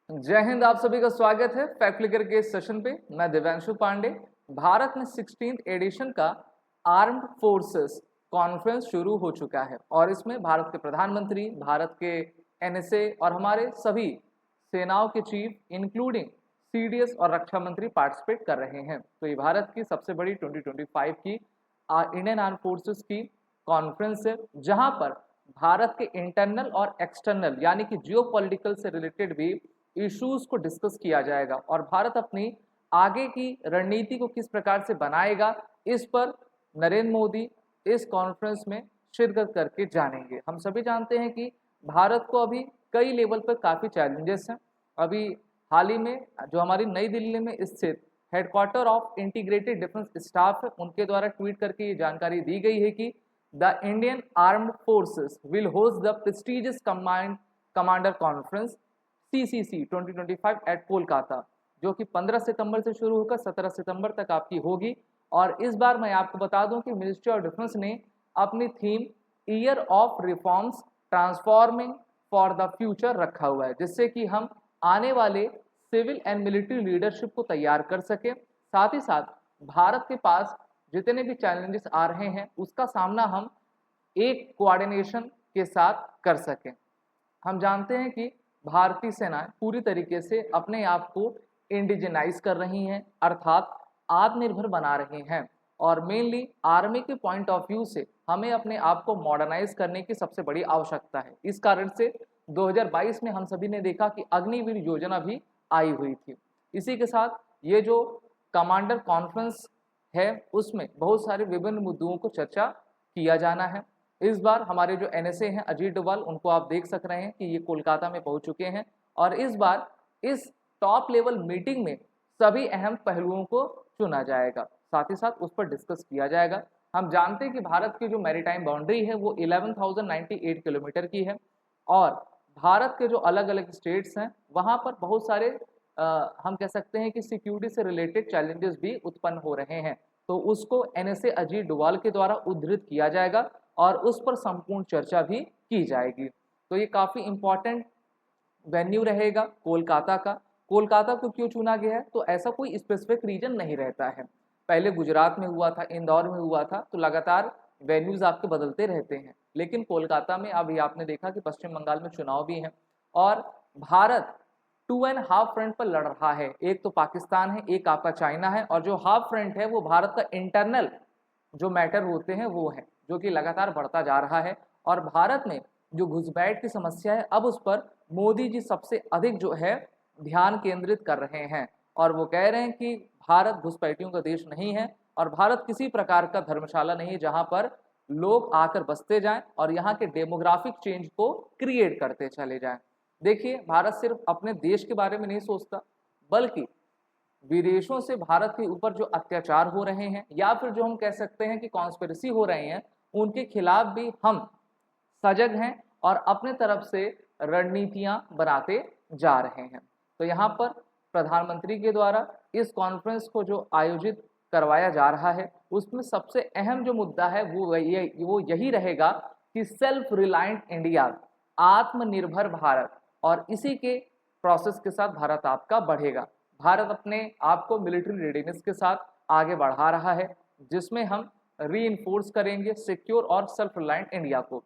जय हिंद। आप सभी का स्वागत है फैक्ट क्लिकर के सेशन पे। मैं दिव्यांशु पांडे। भारत में 16th एडिशन का आर्म्ड फोर्सेस कॉन्फ्रेंस शुरू हो चुका है और इसमें भारत के प्रधानमंत्री, भारत के एनएसए और हमारे सभी सेनाओं के चीफ इंक्लूडिंग सीडीएस और रक्षा मंत्री पार्टिसिपेट कर रहे हैं। तो ये भारत की सबसे बड़ी 2025 की इंडियन आर्म फोर्सेस की कॉन्फ्रेंस है, जहां पर भारत के इंटरनल और एक्सटर्नल यानी कि जियो पॉलिटिकल से रिलेटेड भी इश्यूज को डिस्कस किया जाएगा और भारत अपनी आगे की रणनीति को किस प्रकार से बनाएगा, इस पर नरेंद्र मोदी इस कॉन्फ्रेंस में शिरकत करके जानेंगे। हम सभी जानते हैं कि भारत को अभी कई लेवल पर काफ़ी चैलेंजेस हैं। अभी हाल ही में जो हमारी नई दिल्ली में स्थित headquarter of integrated defence staff है, उनके द्वारा ट्वीट करके ये जानकारी दी गई है कि the Indian armed forces will host the prestigious commander conference CCC 2025 at Kolkata, जो कि 15 सितंबर से शुरू होकर 17 सितंबर तक आपकी होगी। और इस बार मैं आपको बता दूं कि मिनिस्ट्री ऑफ डिफेंस ने अपनी theme year of reforms transforming for the future रखा हुआ है, जिससे कि हम आने वाले सिविल एंड मिलिट्री लीडरशिप को तैयार कर सके। साथ ही साथ भारत के पास जितने भी चैलेंजेस आ रहे हैं उसका सामना हम एक कोऑर्डिनेशन के साथ कर सकें। हम जानते हैं कि भारतीय सेनाएं पूरी तरीके से अपने आप को इंडिजिनाइज कर रही हैं, अर्थात आत्मनिर्भर बना रही हैं। और मेनली आर्मी के पॉइंट ऑफ व्यू से हमें अपने आप को मॉडर्नाइज करने की सबसे बड़ी आवश्यकता है। इस कारण से 2022 में हम सभी ने देखा कि अग्निवीर योजना भी आई हुई थी। इसी के साथ ये जो कमांडर कॉन्फ्रेंस है उसमें बहुत सारे विभिन्न मुद्दों को चर्चा किया जाना है। इस बार हमारे जो एनएसए हैं अजीत डोभाल, उनको आप देख सक रहे हैं कि ये कोलकाता में पहुंच चुके हैं और इस बार इस टॉप लेवल मीटिंग में सभी अहम पहलुओं को चुना जाएगा, साथ ही साथ उस पर डिस्कस किया जाएगा। हम जानते हैं कि भारत की जो मैरीटाइम बाउंड्री है वो 11,098 किलोमीटर की है और भारत के जो अलग अलग स्टेट्स हैं वहाँ पर बहुत सारे हम कह सकते हैं कि सिक्योरिटी से रिलेटेड चैलेंजेस भी उत्पन्न हो रहे हैं। तो उसको एनएसए अजीत डोभाल के द्वारा उद्धृत किया जाएगा और उस पर संपूर्ण चर्चा भी की जाएगी। तो ये काफ़ी इम्पॉर्टेंट वेन्यू रहेगा कोलकाता का। कोलकाता को क्यों चुना गया है? तो ऐसा कोई स्पेसिफिक रीजन नहीं रहता है। पहले गुजरात में हुआ था, इंदौर में हुआ था, तो लगातार वेन्यूज आपके बदलते रहते हैं। लेकिन कोलकाता में अभी आपने देखा कि पश्चिम बंगाल में चुनाव भी हैं और भारत 2.5 फ्रंट पर लड़ रहा है। एक तो पाकिस्तान है, एक आपका चाइना है, और जो हाफ फ्रंट है वो भारत का इंटरनल जो मैटर होते हैं वो है, जो कि लगातार बढ़ता जा रहा है। और भारत में जो घुसपैठ की समस्या है, अब उस पर मोदी जी सबसे अधिक जो है ध्यान केंद्रित कर रहे हैं और वो कह रहे हैं कि भारत घुसपैठियों का देश नहीं है और भारत किसी प्रकार का धर्मशाला नहीं है जहां पर लोग आकर बसते जाएं और यहाँ के डेमोग्राफिक चेंज को क्रिएट करते चले जाएं। देखिए, भारत सिर्फ अपने देश के बारे में नहीं सोचता, बल्कि विदेशों से भारत के ऊपर जो अत्याचार हो रहे हैं या फिर जो हम कह सकते हैं कि कॉन्स्पिरेसी हो रहे हैं, उनके खिलाफ भी हम सजग हैं और अपने तरफ से रणनीतियां बनाते जा रहे हैं। तो यहाँ पर प्रधानमंत्री के द्वारा इस कॉन्फ्रेंस को जो आयोजित करवाया जा रहा है उसमें सबसे अहम जो मुद्दा है वो यही रहेगा कि सेल्फ रिलायंट इंडिया, आत्मनिर्भर भारत, और इसी के प्रोसेस के साथ भारत आपका बढ़ेगा। भारत अपने आप को मिलिट्री रेडीनेस के साथ आगे बढ़ा रहा है, जिसमें हम री करेंगे सिक्योर और सेल्फ रिलायंट इंडिया को।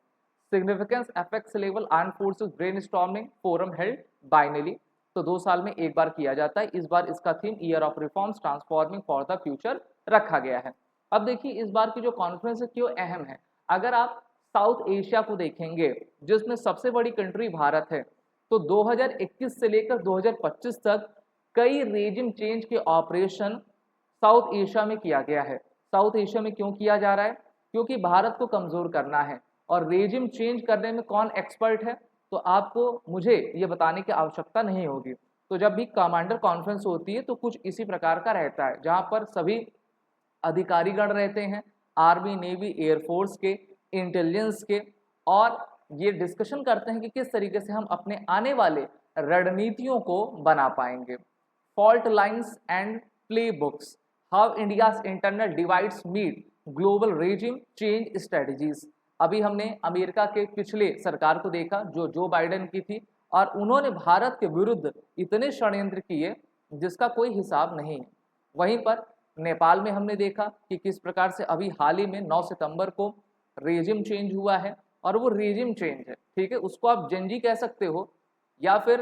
Significance effects level arm forces brainstorming forum held biennially, तो 2 साल में एक बार किया जाता है। इस बार इसका theme year of reforms transforming for the future रखा गया है। अब देखिए, इस बार की जो कॉन्फ्रेंस है क्यों अहम है। अगर आप साउथ एशिया को देखेंगे, जिसमें सबसे बड़ी कंट्री भारत है, तो 2021 से लेकर 2025 तक कई रेजिम चेंज के ऑपरेशन साउथ एशिया में किया गया है। साउथ एशिया में क्यों किया जा रहा है? क्योंकि भारत को कमजोर करना है। और रेजिम चेंज करने में कौन एक्सपर्ट है, तो आपको मुझे ये बताने की आवश्यकता नहीं होगी। तो जब भी कमांडर कॉन्फ्रेंस होती है तो कुछ इसी प्रकार का रहता है, जहां पर सभी अधिकारीगण रहते हैं, आर्मी, नेवी, एयरफोर्स के, इंटेलिजेंस के, और ये डिस्कशन करते हैं कि किस तरीके से हम अपने आने वाले रणनीतियों को बना पाएंगे। Fault lines and play books, how India's internal divides meet global regime change strategies. अभी हमने अमेरिका के पिछले सरकार को देखा जो बाइडेन की थी, और उन्होंने भारत के विरुद्ध इतने षड्यंत्र किए जिसका कोई हिसाब नहीं है। वहीं पर नेपाल में हमने देखा कि किस प्रकार से अभी हाल ही में 9 सितंबर को रेजिम चेंज हुआ है, और वो रेजिम चेंज है, ठीक है, उसको आप जेनजी कह सकते हो, या फिर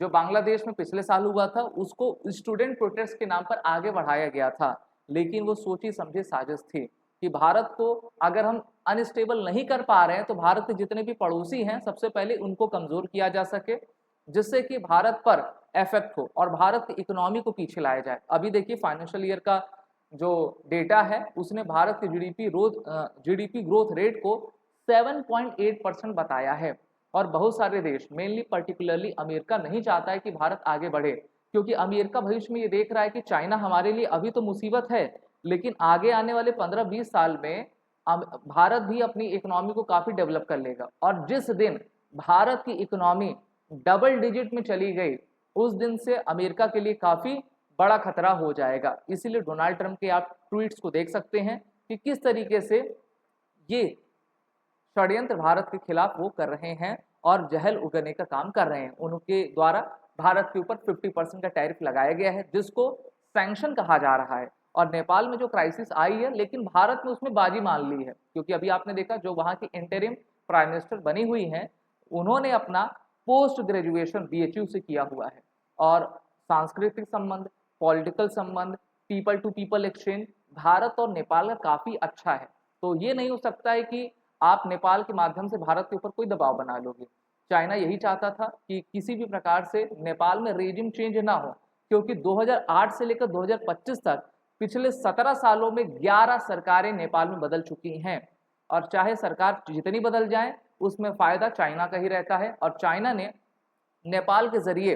जो बांग्लादेश में पिछले साल हुआ था उसको स्टूडेंट प्रोटेस्ट के नाम पर आगे बढ़ाया गया था। लेकिन वो सोची समझी साजिश थी कि भारत को अगर हम अनस्टेबल नहीं कर पा रहे हैं तो भारत के जितने भी पड़ोसी हैं सबसे पहले उनको कमजोर किया जा सके, जिससे कि भारत पर इफेक्ट हो और भारत की इकोनॉमी को पीछे लाया जाए। अभी देखिए फाइनेंशियल ईयर का जो डेटा है उसने भारत के जीडीपी ग्रोथ रेट को 7.8% बताया है, और बहुत सारे देश मेनली पर्टिकुलरली अमेरिका नहीं चाहता है कि भारत आगे बढ़े, क्योंकि अमेरिका भविष्य में ये देख रहा है कि चाइना हमारे लिए अभी तो मुसीबत है, लेकिन आगे आने वाले 15-20 साल में भारत भी अपनी इकोनॉमी को काफी डेवलप कर लेगा, और जिस दिन भारत की इकोनॉमी डबल डिजिट में चली गई उस दिन से अमेरिका के लिए काफी बड़ा खतरा हो जाएगा। इसीलिए डोनाल्ड ट्रंप के आप ट्वीट्स को देख सकते हैं कि किस तरीके से ये षड्यंत्र भारत के खिलाफ वो कर रहे हैं और जहल उगने का काम कर रहे हैं। उनके द्वारा भारत के ऊपर 50% का टैरिफ लगाया गया है जिसको सैंक्शन कहा जा रहा है, और नेपाल में जो क्राइसिस आई है लेकिन भारत ने उसमें बाजी मान ली है, क्योंकि अभी आपने देखा जो वहाँ की इंटरिम प्राइम मिनिस्टर बनी हुई हैं उन्होंने अपना पोस्ट ग्रेजुएशन बीएचयू से किया हुआ है, और सांस्कृतिक संबंध, पॉलिटिकल संबंध, people to people exchange Bharat और नेपाल का काफी अच्छा है। तो ये नहीं हो सकता है कि आप नेपाल के माध्यम से भारत के ऊपर कोई दबाव बना लोगे। चाइना यही चाहता था कि किसी भी प्रकार से नेपाल में रेजिम चेंज ना हो, क्योंकि 2008 से लेकर 2025 तक पिछले 17 सालों में 11 सरकारें नेपाल में बदल चुकी हैं, और चाहे सरकार जितनी बदल जाए उसमें फायदा चाइना का ही रहता है। और चाइना ने नेपाल के जरिए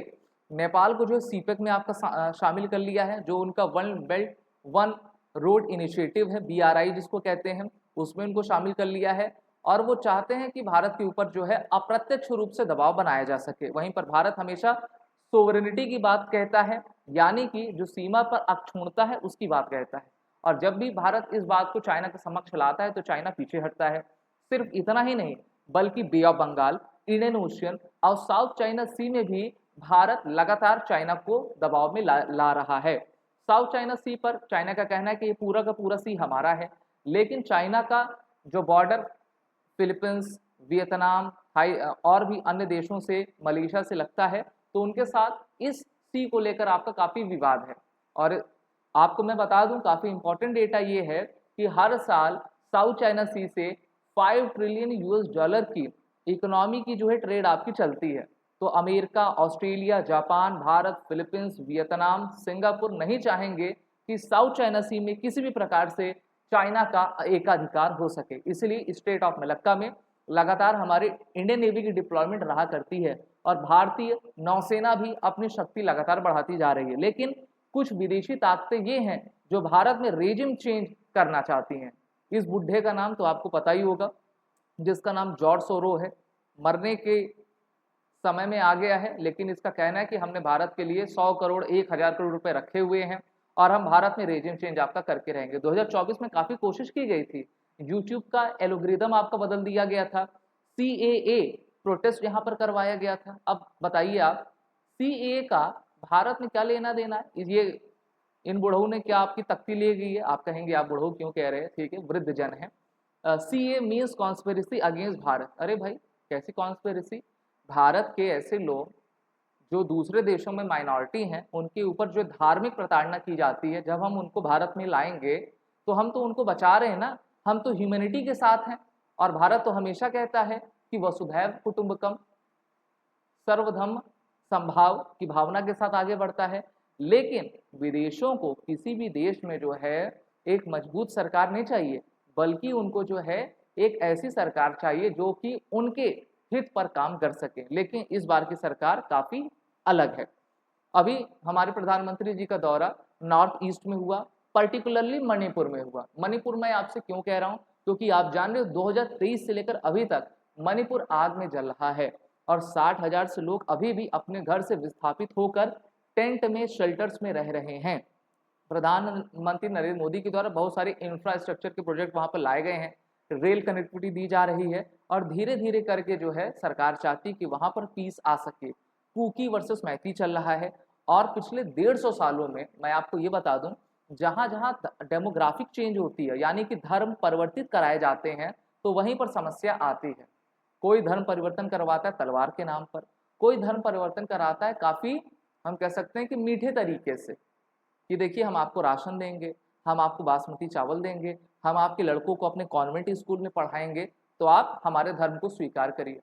नेपाल को जो सीपेक में आपका शामिल कर लिया है, जो उनका one belt one road initiative है, BRI जिसको कहते हैं, उसमें उनको शामिल कर लिया है, और वो चाहते हैं कि भारत के ऊपर जो है अप्रत्यक्ष रूप से दबाव बनाया जा सके। वहीं पर भारत हमेशा सोवरेनिटी की बात कहता है, यानी कि जो सीमा पर अक्षुण्णता है उसकी बात कहता है, और जब भी भारत इस बात को चाइना के समक्ष लाता है तो चाइना पीछे हटता है। सिर्फ इतना ही नहीं बल्कि बे ऑफ बंगाल, इंडियन ओशियन और साउथ चाइना सी में भी भारत लगातार चाइना को दबाव में ला रहा है। साउथ चाइना सी पर चाइना का कहना है कि ये पूरा का पूरा सी हमारा है, लेकिन चाइना का जो बॉर्डर फिलीपींस, वियतनाम, और भी अन्य देशों से, मलेशिया से लगता है, तो उनके साथ इस सी को लेकर आपका काफ़ी विवाद है। और आपको मैं बता दूं काफ़ी इंपॉर्टेंट डेटा ये है कि हर साल साउथ चाइना सी से 5 ट्रिलियन US डॉलर की इकोनॉमी की जो है ट्रेड आपकी चलती है। तो America, Australia, Japan, Bharat, Philippines, Vietnam, Singapore नहीं चाहेंगे कि साउथ चाइना सी में किसी भी प्रकार से चाइना का एकाधिकार हो सके। इसलिए स्ट्रेट ऑफ मलक्का में लगातार हमारी इंडियन नेवी की डिप्लॉयमेंट रहा करती है, और भारतीय नौसेना भी अपनी शक्ति लगातार बढ़ाती जा रही है। लेकिन कुछ विदेशी ताकतें ये हैं जो भारत में रेजिम चेंज करना चाहती हैं। इस बुढ़े का नाम तो आपको पता ही होगा, जिसका नाम जॉर्ज सोरो है। मरने के समय में आ गया है, लेकिन इसका कहना है कि हमने भारत के लिए 100 करोड़ 1000 करोड़ रुपए रखे हुए हैं और हम भारत में रेजिम चेंज आपका करके रहेंगे। 2024 में काफ़ी कोशिश की गई थी, यूट्यूब का एल्गोरिदम आपका बदल दिया गया था, CAA प्रोटेस्ट यहाँ पर करवाया गया था। अब बताइए आप, CAA का भारत में क्या लेना देना है? ये इन बुढ़ऊ ने क्या आपकी तख्ती ले गई है? आप कहेंगे आप बुढ़ऊ क्यों कह रहे हैं, ठीक है, वृद्ध जन है। CAA means conspiracy against Bharat. अरे भाई कैसी कॉन्स्पिरेसी? भारत के ऐसे लोग जो दूसरे देशों में माइनॉरिटी हैं उनके ऊपर जो धार्मिक प्रताड़ना की जाती है, जब हम उनको भारत में लाएंगे तो हम तो उनको बचा रहे हैं ना, हम तो ह्यूमैनिटी के साथ हैं। और भारत तो हमेशा कहता है कि वसुधैव कुटुंबकम, सर्वधर्म संभाव की भावना के साथ आगे बढ़ता है। लेकिन विदेशों को किसी भी देश में जो है एक मजबूत सरकार नहीं चाहिए, बल्कि उनको जो है एक ऐसी सरकार चाहिए जो कि उनके हित पर काम कर सके। लेकिन इस बार की सरकार काफ़ी अलग है। अभी हमारे प्रधानमंत्री जी का दौरा नॉर्थ ईस्ट में हुआ, पर्टिकुलरली मणिपुर में हुआ। मणिपुर में आपसे क्यों कह रहा हूँ, क्योंकि आप जान रहे हो 2023 से लेकर अभी तक मणिपुर आग में जल रहा है, और 60,000 से लोग अभी भी अपने घर से विस्थापित होकर टेंट में, शेल्टर्स में रह रहे हैं। प्रधानमंत्री नरेंद्र मोदी के द्वारा बहुत सारे इंफ्रास्ट्रक्चर के प्रोजेक्ट वहाँ पर लाए गए हैं, रेल कनेक्टिविटी दी जा रही है और धीरे धीरे करके जो है सरकार चाहती कि वहाँ पर पीस आ सके। कुकी वर्सेस मैती चल रहा है और पिछले 150 सालों में मैं आपको ये बता दूं, जहाँ जहाँ डेमोग्राफिक चेंज होती है यानी कि धर्म परिवर्तित कराए जाते हैं तो वहीं पर समस्या आती है। कोई धर्म परिवर्तन करवाता है तलवार के नाम पर, कोई धर्म परिवर्तन कराता है काफ़ी हम कह सकते हैं कि मीठे तरीके से, कि देखिए हम आपको राशन देंगे, हम आपको बासमती चावल देंगे, हम आपके लड़कों को अपने कॉन्वेंट स्कूल में पढ़ाएंगे, तो आप हमारे धर्म को स्वीकार करिए।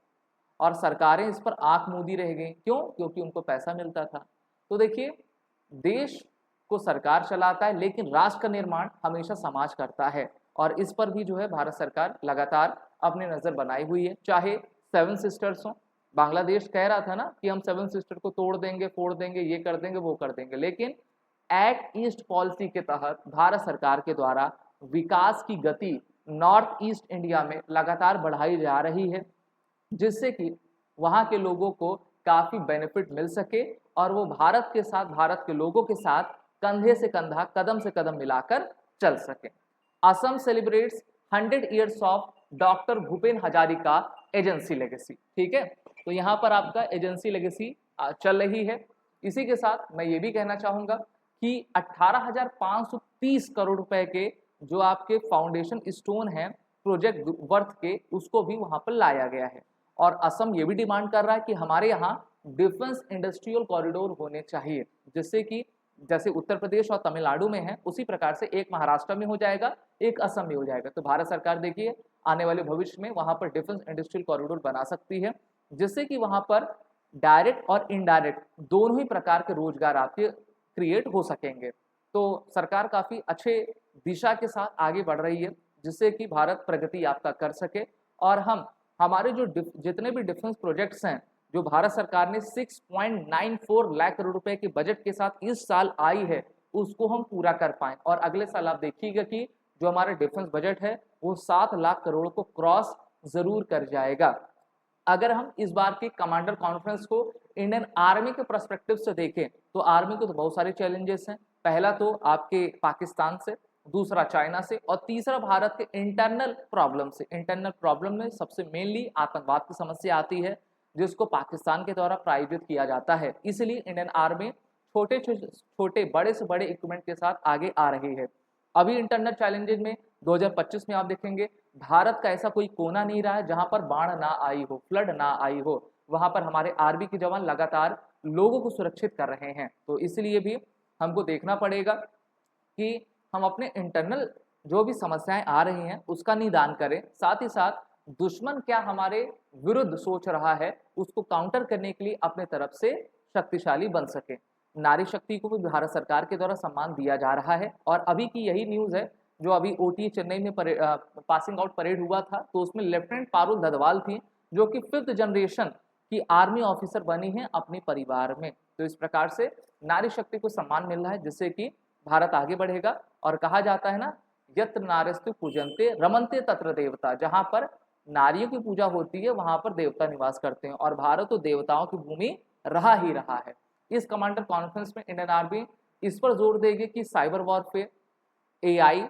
और सरकारें इस पर आंख मूंदी रह गई, क्यों? क्योंकि उनको पैसा मिलता था। तो देखिए, देश को सरकार चलाता है लेकिन राष्ट्र का निर्माण हमेशा समाज करता है और इस पर भी जो है भारत सरकार लगातार अपनी नज़र बनाई हुई है। चाहे 7 सिस्टर्स हों, बांग्लादेश कह रहा था ना कि हम 7 सिस्टर को तोड़ देंगे, फोड़ देंगे, ये कर देंगे, वो कर देंगे, लेकिन एक्ट ईस्ट पॉलिसी के तहत भारत सरकार के द्वारा विकास की गति नॉर्थ ईस्ट इंडिया में लगातार बढ़ाई जा रही है, जिससे कि वहाँ के लोगों को काफ़ी बेनिफिट मिल सके और वो भारत के साथ, भारत के लोगों के साथ कंधे से कंधा, कदम से कदम मिलाकर चल सके। Assam celebrates 100 years of doctor Bhupen Hazarika agency legacy. ठीक है, तो यहाँ पर आपका एजेंसी लेगेसी चल रही है। इसी के साथ मैं ये भी कहना चाहूँगा कि 18,530 करोड़ रुपए के जो आपके फाउंडेशन स्टोन हैं प्रोजेक्ट वर्थ के, उसको भी वहाँ पर लाया गया है। और असम ये भी डिमांड कर रहा है कि हमारे यहाँ डिफेंस इंडस्ट्रियल कॉरिडोर होने चाहिए, जिससे कि जैसे उत्तर प्रदेश और तमिलनाडु में है उसी प्रकार से एक महाराष्ट्र में हो जाएगा, एक असम में हो जाएगा। तो भारत सरकार देखिए आने वाले भविष्य में वहाँ पर डिफेंस इंडस्ट्रियल कॉरिडोर बना सकती है, जिससे कि वहाँ पर डायरेक्ट और इनडायरेक्ट दोनों ही प्रकार के रोजगार आपके क्रिएट हो सकेंगे। तो सरकार काफ़ी अच्छे दिशा के साथ आगे बढ़ रही है, जिससे कि भारत प्रगति आपका कर सके और हम हमारे जो जितने भी डिफेंस प्रोजेक्ट्स हैं जो भारत सरकार ने 6.94 लाख करोड़ रुपए के बजट के साथ इस साल आई है, उसको हम पूरा कर पाएं और अगले साल आप देखिएगा कि जो हमारा डिफेंस बजट है वो 7 लाख करोड़ को क्रॉस जरूर कर जाएगा। अगर हम इस बार की कमांडर कॉन्फ्रेंस को इंडियन आर्मी के पर्सपेक्टिव से देखें तो आर्मी को तो बहुत सारे चैलेंजेस हैं। पहला तो आपके पाकिस्तान से, दूसरा चाइना से और तीसरा भारत के इंटरनल प्रॉब्लम से। इंटरनल प्रॉब्लम में सबसे मेनली आतंकवाद की समस्या आती है, जिसको पाकिस्तान के द्वारा प्रायोजित किया जाता है। इसलिए इंडियन आर्मी छोटे छोटे बड़े से बड़े इक्विपमेंट के साथ आगे आ रही है। अभी इंटरनल चैलेंजेस में 2025 में आप देखेंगे भारत का ऐसा कोई कोना नहीं रहा है जहां पर बाढ़ ना आई हो, फ्लड ना आई हो। वहां पर हमारे आर्मी के जवान लगातार लोगों को सुरक्षित कर रहे हैं। तो इसलिए भी हमको देखना पड़ेगा कि हम अपने इंटरनल जो भी समस्याएं आ रही हैं उसका निदान करें, साथ ही साथ दुश्मन क्या हमारे विरुद्ध सोच रहा है उसको काउंटर करने के लिए अपने तरफ से शक्तिशाली बन सके। नारी शक्ति को भी भारत सरकार के द्वारा सम्मान दिया जा रहा है और अभी की यही न्यूज़ है जो अभी ओटी चेन्नई में पासिंग आउट परेड हुआ था, तो उसमें लेफ्टिनेंट पारुल ददवाल थी जो कि 5th जनरेशन की आर्मी ऑफिसर बनी है अपने परिवार में। तो इस प्रकार से नारी शक्ति को सम्मान मिल रहा है, जिससे कि भारत आगे बढ़ेगा। और कहा जाता है ना, यत्र नार्यस्तु पूजन्ते रमन्ते तत्र देवता, जहाँ पर नारियों की पूजा होती है वहां पर देवता निवास करते हैं और भारत तो देवताओं की भूमि रहा ही रहा है। इस कमांडर कॉन्फ्रेंस में इंडियन आर्मी इस पर जोर देगी कि साइबर वॉरफेयर, एआई,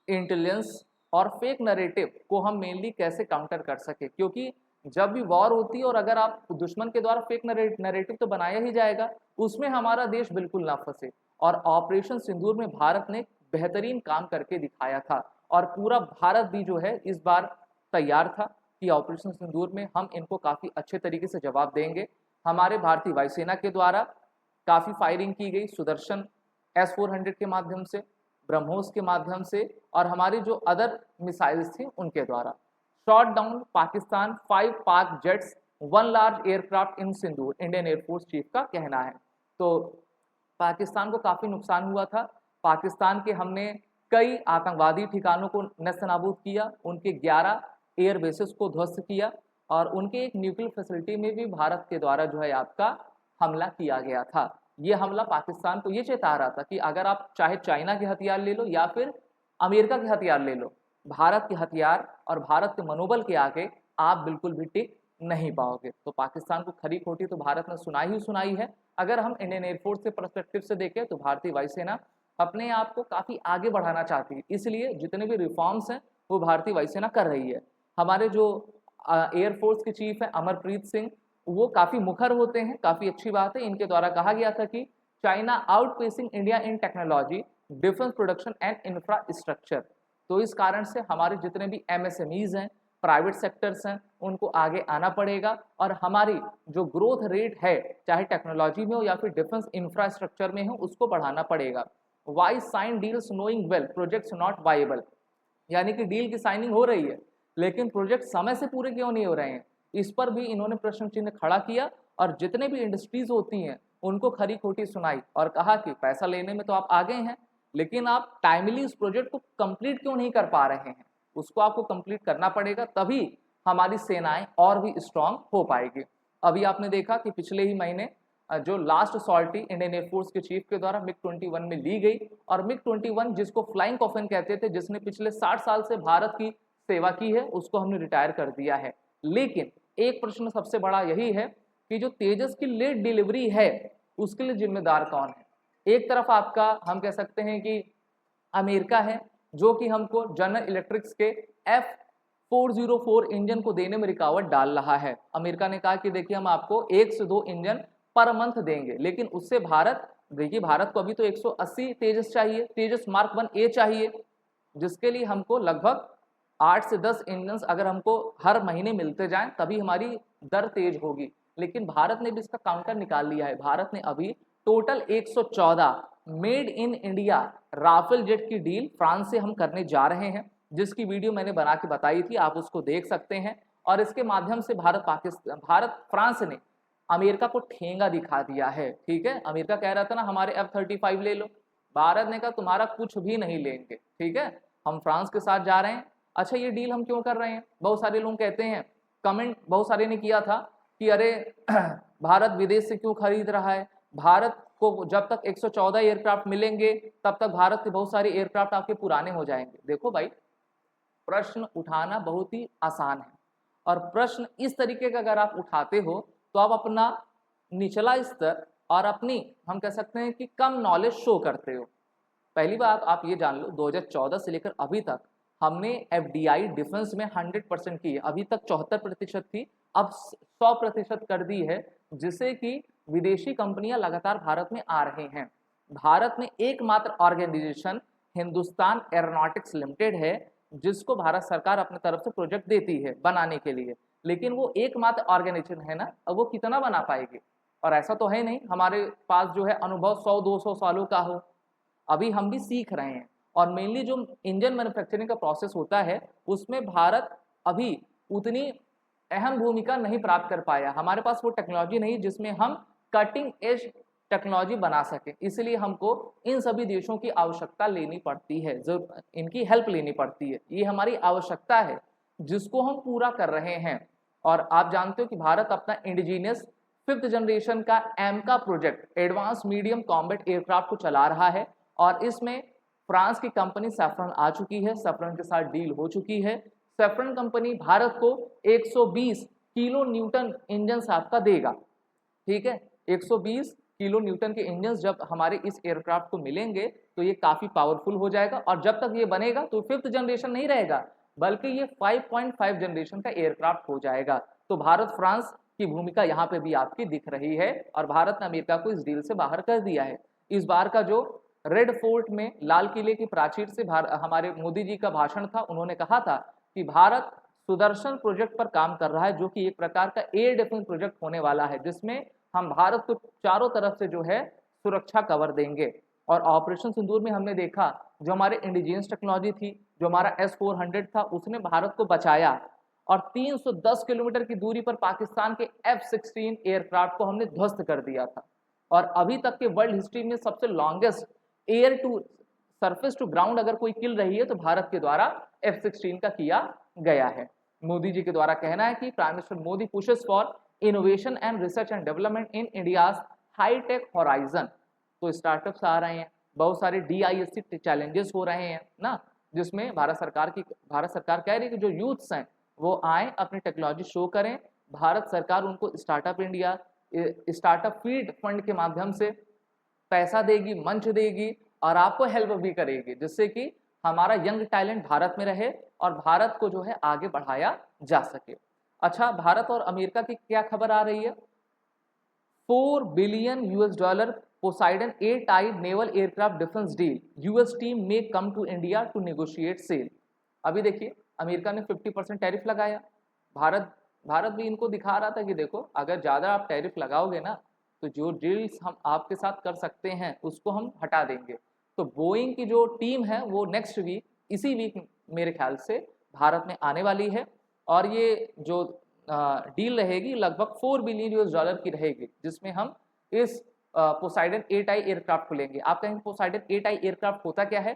इंटेलिजेंस और फेक नरेटिव को हम मेनली कैसे काउंटर कर सके, क्योंकि जब भी वॉर होती है और अगर आप दुश्मन के द्वारा फेक नरेटिव तो बनाया ही जाएगा, उसमें हमारा देश बिल्कुल ना फंसे। और ऑपरेशन सिंदूर में भारत ने बेहतरीन काम करके दिखाया था और पूरा भारत भी जो है इस बार तैयार था कि ऑपरेशन सिंदूर में हम इनको काफ़ी अच्छे तरीके से जवाब देंगे। हमारे भारतीय वायुसेना के द्वारा काफ़ी फायरिंग की गई, सुदर्शन S-400 के माध्यम से, ब्रह्मोस के माध्यम से और हमारी जो अदर मिसाइल्स थी उनके द्वारा। शॉट डाउन पाकिस्तान 5 पाक जेट्स 1 लार्ज एयरक्राफ्ट इन सिंदूर, इंडियन एयरफोर्स चीफ का कहना है। तो पाकिस्तान को काफ़ी नुकसान हुआ था। पाकिस्तान के हमने कई आतंकवादी ठिकानों को नस्तनाबूद किया, उनके 11 एयर बेसेस को ध्वस्त किया और उनके एक न्यूक्लियर फैसिलिटी में भी भारत के द्वारा जो है आपका हमला किया गया था। ये हमला पाकिस्तान को ये चेता रहा था कि अगर आप चाहे चाइना के हथियार ले लो या फिर अमेरिका के हथियार ले लो, भारत के हथियार और भारत के मनोबल के आगे आप बिल्कुल भी टिक नहीं पाओगे। तो पाकिस्तान को खरी खोटी तो भारत ने सुनाई ही सुनाई है। अगर हम इंडियन एयरफोर्स के पर्सपेक्टिव से देखें तो भारतीय वायुसेना अपने आप को काफ़ी आगे बढ़ाना चाहती है, इसलिए जितने भी रिफॉर्म्स हैं वो भारतीय वायुसेना कर रही है। हमारे जो एयरफोर्स के चीफ हैं अमरप्रीत सिंह, वो काफ़ी मुखर होते हैं, काफ़ी अच्छी बात है। इनके द्वारा कहा गया था कि China outpacing India in technology, defence production and infrastructure. तो इस कारण से हमारे जितने भी एमएसएमईज हैं, प्राइवेट सेक्टर्स हैं, उनको आगे आना पड़ेगा और हमारी जो ग्रोथ रेट है, चाहे टेक्नोलॉजी में हो या फिर डिफेंस इंफ्रास्ट्रक्चर में हो, उसको बढ़ाना पड़ेगा। Why sign deals knowing well projects not viable, यानी कि डील की साइनिंग हो रही है लेकिन प्रोजेक्ट समय से पूरे क्यों नहीं हो रहे हैं, इस पर भी इन्होंने प्रश्न चिन्ह खड़ा किया और जितने भी इंडस्ट्रीज होती हैं उनको खरी खोटी सुनाई और कहा कि पैसा लेने में तो आप आगे हैं लेकिन आप टाइमली उस प्रोजेक्ट को कंप्लीट क्यों नहीं कर पा रहे हैं, उसको आपको कंप्लीट करना पड़ेगा, तभी हमारी सेनाएं और भी स्ट्रांग हो पाएगी। अभी आपने देखा कि पिछले ही महीने जो लास्ट सॉल्टी इंडियन एयरफोर्स के चीफ के द्वारा मिग-21 में ली गई और मिग-21 जिसको फ्लाइंग कॉफिन कहते थे, जिसने पिछले 60 साल से भारत की सेवा की है, उसको हमने रिटायर कर दिया है। लेकिन एक प्रश्न सबसे बड़ा यही है कि जो तेजस की लेट डिलीवरी है उसके लिए जिम्मेदार कौन है। एक तरफ आपका हम कह सकते हैं कि अमेरिका है जो कि हमको जनरल इलेक्ट्रिक्स के F404 इंजन को देने में रुकावट डाल रहा है। अमेरिका ने कहा कि देखिए हम आपको 1 से 2 इंजन पर मंथ देंगे, लेकिन उससे भारत, देखिए भारत को अभी तो 180 तेजस चाहिए, तेजस मार्क 1A चाहिए, जिसके लिए हमको लगभग 8 से 10 इंजन अगर हमको हर महीने मिलते जाएं तभी हमारी दर तेज होगी। लेकिन भारत ने भी इसका काउंटर निकाल लिया है। भारत ने अभी total 114 made in India Rafale jet की डील फ्रांस से हम करने जा रहे हैं, जिसकी वीडियो मैंने बना के बताई थी, आप उसको देख सकते हैं। और इसके माध्यम से भारत फ्रांस ने अमेरिका को ठेंगा दिखा दिया है। ठीक है, अमेरिका कह रहा था ना हमारे F-35 ले लो, भारत ने कहा तुम्हारा कुछ भी नहीं लेंगे, ठीक है, हम फ्रांस के साथ जा रहे हैं। अच्छा, ये डील हम क्यों कर रहे हैं? बहुत सारे लोग कहते हैं, कमेंट बहुत सारे ने किया था कि अरे भारत विदेश से क्यों खरीद रहा है, भारत को जब तक 114 एयरक्राफ्ट मिलेंगे तब तक भारत के बहुत सारे एयरक्राफ्ट आपके पुराने हो जाएंगे। देखो भाई, प्रश्न उठाना बहुत ही आसान है और प्रश्न इस तरीके का अगर आप उठाते हो तो आप अपना निचला स्तर और अपनी हम कह सकते हैं कि कम नॉलेज शो करते हो। पहली बात आप ये जान लो, 2014 से लेकर अभी तक हमने एफडीआई डिफेंस में 100% की है। अभी तक 74% थी, अब 100% कर दी है, जिससे कि विदेशी कंपनियां लगातार भारत में आ रहे हैं। भारत में एकमात्र ऑर्गेनाइजेशन हिंदुस्तान एरोनॉटिक्स लिमिटेड है जिसको भारत सरकार अपने तरफ से प्रोजेक्ट देती है बनाने के लिए, लेकिन वो एकमात्र ऑर्गेनाइजेशन है ना, अब वो कितना बना पाएगी? और ऐसा तो है नहीं हमारे पास जो है अनुभव 100-200 सालों का हो, अभी हम भी सीख रहे हैं। और मेनली जो इंजन मैन्युफैक्चरिंग का प्रोसेस होता है उसमें भारत अभी उतनी अहम भूमिका नहीं प्राप्त कर पाया। हमारे पास वो टेक्नोलॉजी नहीं जिसमें हम कटिंग एज टेक्नोलॉजी बना सके, इसलिए हमको इन सभी देशों की आवश्यकता लेनी पड़ती है, जरूर इनकी हेल्प लेनी पड़ती है। ये हमारी आवश्यकता है जिसको हम पूरा कर रहे हैं। और आप जानते हो कि भारत अपना इंडिजीनियस 5th जनरेशन का AMCA project advanced medium combat aircraft को चला रहा है और इसमें फ्रांस की कंपनी सैफ्रन आ चुकी है, सैफ्रन के साथ डील हो चुकी है। सैफ्रन कंपनी भारत को 120 किलो न्यूटन इंजन आपका देगा, ठीक है, 120 किलो न्यूटन के इंजन जब हमारे इस एयरक्राफ्ट को मिलेंगे तो ये काफ़ी पावरफुल हो जाएगा। और जब तक ये बनेगा तो 5th जनरेशन नहीं रहेगा बल्कि ये 5.5 जनरेशन का एयरक्राफ्ट हो जाएगा। तो भारत फ्रांस की भूमिका यहाँ पे भी आपकी दिख रही है और भारत ने अमेरिका को इस डील से बाहर कर दिया है। इस बार का जो रेड फोर्ट में लाल किले की प्राचीर से हमारे मोदी जी का भाषण था, उन्होंने कहा था कि भारत सुदर्शन प्रोजेक्ट पर काम कर रहा है जो कि एक प्रकार का एयर डिफेंस प्रोजेक्ट होने वाला है जिसमें हम भारत को चारों तरफ से जो है सुरक्षा कवर देंगे। और ऑपरेशन सिंदूर में हमने देखा जो हमारे इंडिजियस टेक्नोलॉजी थी, जो हमारा S-400 था, उसने भारत को बचाया और 310 किलोमीटर की दूरी पर पाकिस्तान के F-16 एयरक्राफ्ट को हमने ध्वस्त कर दिया था। और अभी तक के वर्ल्ड हिस्ट्री में सबसे longest air to surface to ground अगर कोई किल रही है तो भारत के द्वारा F-16 का किया गया है। मोदी जी के द्वारा कहना है कि prime minister Modi pushes for innovation and research and development in India's hitech horizon. तो स्टार्टअप्स आ रहे हैं, बहुत सारे DISC चैलेंजेस हो रहे हैं ना, जिसमें भारत सरकार कह रही है कि जो यूथ्स हैं वो आए अपनी टेक्नोलॉजी शो करें। भारत सरकार उनको startup India startup feed fund के माध्यम से पैसा देगी, मंच देगी और आपको हेल्प भी करेगी, जिससे कि हमारा यंग टैलेंट भारत में रहे और भारत को जो है आगे बढ़ाया जा सके। अच्छा, भारत और अमेरिका की क्या खबर आ रही है? $4 billion Poseidon A type naval aircraft defence deal, US team may come to India to negotiate sale. अभी देखिए, अमेरिका ने 50% टैरिफ लगाया। भारत भी इनको दिखा रहा था कि देखो, अगर ज़्यादा आप टैरिफ लगाओगे ना तो जो डील्स हम आपके साथ कर सकते हैं उसको हम हटा देंगे। तो बोइंग की जो टीम है वो नेक्स्ट वीक, इसी वीक मेरे ख्याल से भारत में आने वाली है, और ये जो डील रहेगी लगभग $4 बिलियन की रहेगी, जिसमें हम इस पोसाइडन ए टाइप एयरक्राफ्ट को लेंगे। आप कहेंगे पोसाइडन ए टाइप एयरक्राफ्ट होता क्या है?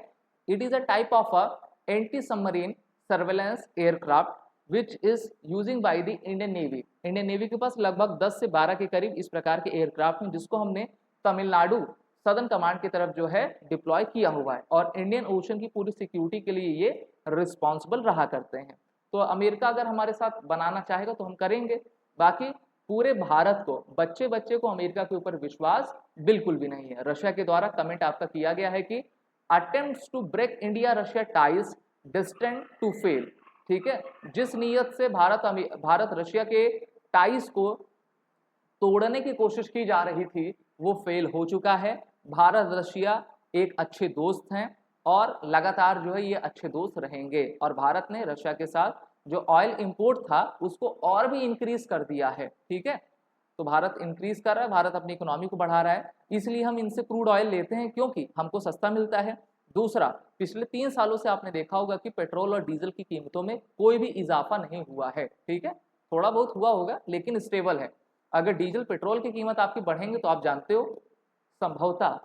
It is a type of a anti submarine surveillance aircraft which is using by the Indian navy. Indian navy के पास लगभग 10 से 12 के करीब इस प्रकार के एयरक्राफ्ट हैं, जिसको हमने तमिलनाडु सदर्न कमांड की तरफ जो है डिप्लॉय किया हुआ है, और इंडियन ओशन की पूरी सिक्योरिटी के लिए ये रिस्पॉन्सिबल रहा करते हैं। तो अमेरिका अगर हमारे साथ बनाना चाहेगा तो हम करेंगे। बाकी पूरे भारत को, बच्चे बच्चे को अमेरिका के ऊपर विश्वास बिल्कुल भी नहीं है। रशिया के द्वारा कमेंट आपका किया गया है कि attempts to break India Russia ties destined to fail. ठीक है, जिस नीयत से भारत रशिया के टाइज को तोड़ने की कोशिश की जा रही थी वो फेल हो चुका है। भारत रशिया एक अच्छे दोस्त हैं और लगातार जो है ये अच्छे दोस्त रहेंगे, और भारत ने रशिया के साथ जो ऑयल इंपोर्ट था उसको और भी इंक्रीज कर दिया है। ठीक है, तो भारत इंक्रीज कर रहा है, भारत अपनी इकोनॉमी को बढ़ा रहा है, इसलिए हम इनसे क्रूड ऑयल लेते हैं क्योंकि हमको सस्ता मिलता है। दूसरा, पिछले 3 सालों से आपने देखा होगा कि पेट्रोल और डीजल की कीमतों में कोई भी इजाफा नहीं हुआ है। ठीक है, थोड़ा बहुत हुआ होगा लेकिन स्टेबल है। अगर डीजल पेट्रोल की कीमत आपकी बढ़ेंगे तो आप जानते हो संभवतः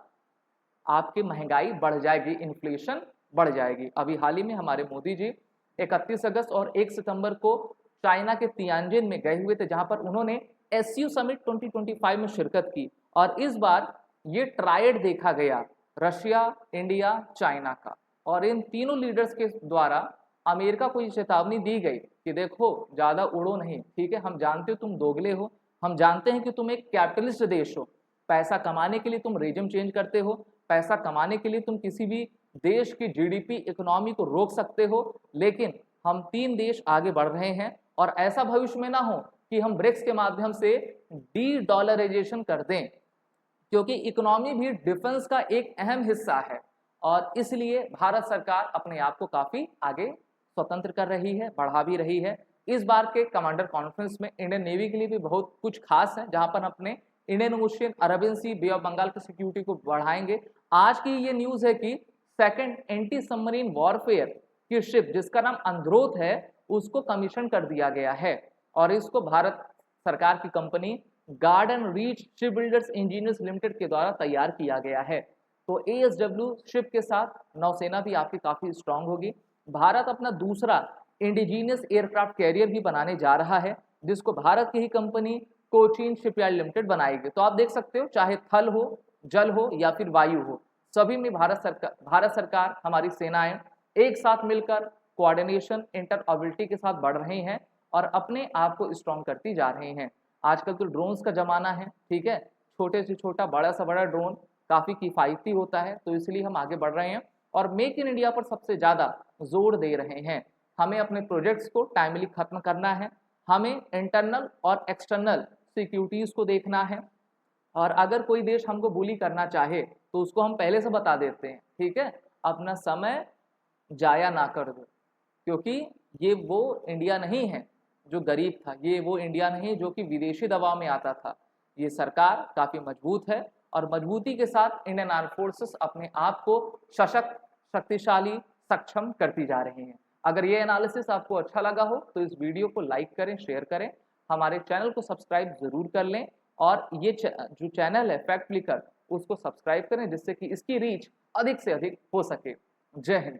आपकी महंगाई बढ़ जाएगी, इन्फ्लेशन बढ़ जाएगी। अभी हाल ही में हमारे मोदी जी 31 अगस्त और 1 सितंबर को चाइना के तियानजिन में गए हुए थे, जहां पर उन्होंने एसयू समिट 2025 में शिरकत की, और इस बार ये ट्रायड देखा गया रशिया, इंडिया, चाइना का, और इन तीनों लीडर्स के द्वारा अमेरिका को ये चेतावनी दी गई कि देखो ज़्यादा उड़ो नहीं। ठीक है, हम जानते हो तुम दोगले हो, हम जानते हैं कि तुम एक कैपिटलिस्ट देश हो, पैसा कमाने के लिए तुम रेजिम चेंज करते हो, पैसा कमाने के लिए तुम किसी भी देश की जीडीपी इकोनॉमी को रोक सकते हो, लेकिन हम 3 देश आगे बढ़ रहे हैं, और ऐसा भविष्य में ना हो कि हम ब्रिक्स के माध्यम से डी-डॉलराइजेशन कर दें, क्योंकि इकोनॉमी भी डिफेंस का एक अहम हिस्सा है, और इसलिए भारत सरकार अपने आप को काफी आगे स्वतंत्र कर रही है, बढ़ा भी रही है। इस बार के कमांडर कॉन्फ्रेंस में इंडियन नेवी के लिए भी बहुत कुछ खास है, जहां पर अपने Indian ocean, Arabian sea, bay of Bengal की सिक्योरिटी को बढ़ाएंगे। आज की ये न्यूज है कि सेकंड एंटी सबमरीन वॉरफेयर की शिप जिसका नाम अंद्रोथ है उसको कमीशन कर दिया गया है, और इसको भारत सरकार की company garden reach ship builders engineers limited के द्वारा तैयार किया गया है। तो एएसडब्ल्यू शिप के साथ नौसेना भी आपकी काफी स्ट्रांग होगी। भारत अपना दूसरा इंडिजीनियस एयरक्राफ्ट कैरियर भी बनाने जा रहा है, जिसको भारत की ही कंपनी कोचीन शिपयार्ड लिमिटेड बनाएगी। तो आप देख सकते हो, चाहे थल हो, जल हो या फिर वायु हो, सभी में भारत सरकार हमारी सेनाएं एक साथ मिलकर कोऑर्डिनेशन, इंटरऑपरेबिलिटी के साथ बढ़ रही हैं और अपने आप को स्ट्रॉन्ग करती जा रही हैं। आजकल तो ड्रोन्स का जमाना है। ठीक है, छोटे से छोटा, बड़ा से बड़ा ड्रोन काफ़ी किफ़ायती होता है, तो इसलिए हम आगे बढ़ रहे हैं और मेक इन इंडिया पर सबसे ज़्यादा जोर दे रहे हैं। हमें अपने प्रोजेक्ट्स को टाइमली खत्म करना है, हमें इंटरनल और एक्सटर्नल सिक्योरिटीज़ को देखना है, और अगर कोई देश हमको बुली करना चाहे तो उसको हम पहले से बता देते हैं। ठीक है, अपना समय जाया ना कर दो, क्योंकि ये वो इंडिया नहीं है जो गरीब था, ये वो इंडिया नहीं जो कि विदेशी दबाव में आता था। ये सरकार काफ़ी मजबूत है और मजबूती के साथ इंडियन आर्म फोर्सेस अपने आप को सशक्त, शक्तिशाली, सक्षम करती जा रही हैं। अगर ये एनालिसिस आपको अच्छा लगा हो तो इस वीडियो को लाइक करें, शेयर करें, हमारे चैनल को सब्सक्राइब जरूर कर लें, और ये जो चैनल है फैक्ट फ्लिकर उसको सब्सक्राइब करें, जिससे कि इसकी रीच अधिक से अधिक हो सके। जय हिंद।